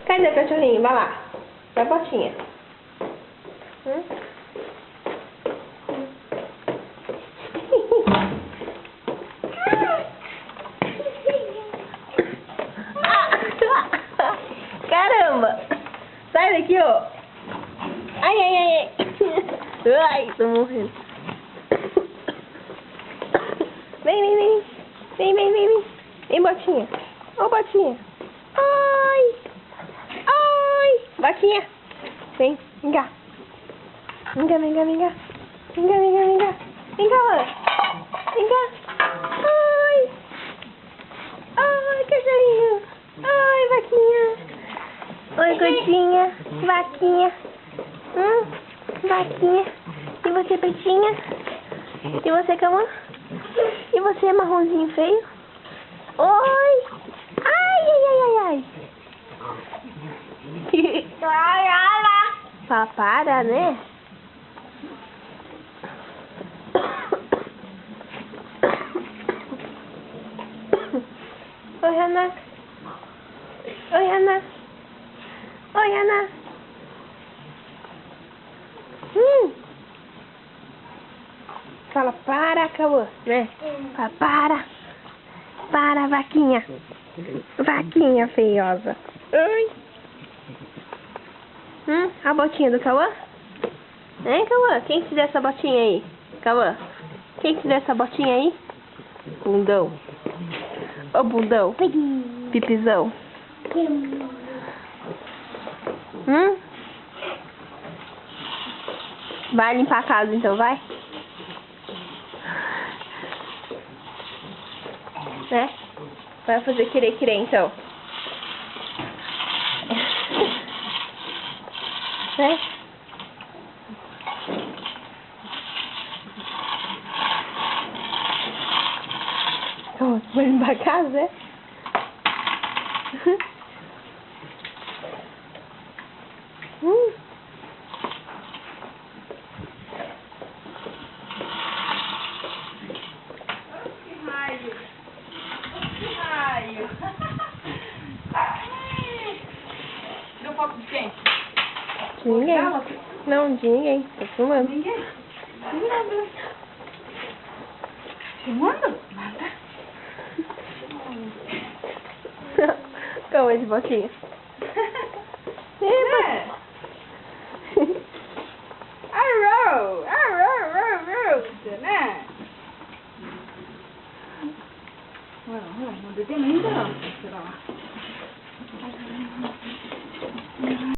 Cadê o cachorrinho? Vai lá. Vai, Botinha. Caramba! Sai daqui, ó. Ai, ai, ai, ai. Ai, tô morrendo. Vem, vem, vem. Vem, vem, vem, vem. Vem, Botinha. Ô, Botinha. Ai. Ai. Botinha. Vem, vem cá. Vem cá, vem cá, vem cá. Vem cá, vem cá, vem cá. Vem cá, Ana. Vem cá. Ai. Ai, cachorrinho. Ai, vaquinha. Oi, gordinha. Vaquinha. Vaquinha. E você, pretinha? E você, Camã? E você, marronzinho feio? Oi! Ai, ai, ai, ai, ai. Fala, para, né? Oi, Ana. Oi, Ana. Oi, Ana. Fala, para, Cauã, né? Fala, para. Para, vaquinha. Vaquinha feiosa. Ai. A botinha do Cauã? Hein, Cauã? Quem te deu essa botinha aí? Cauã? Quem te deu essa botinha aí? Bundão. Ô, bundão. Pipizão. Vai limpar a casa então, vai? Né? Vai fazer querer então. Né? Oh, vai limpar a casa, é? Tirou foto de quem? De ninguém. Não, de ninguém. Tô filmando. Ninguém? Filmando. Filmando? Nada. Calma aí de botinha. É. Arrow! Arrow! Né? Não deu ainda não. Será?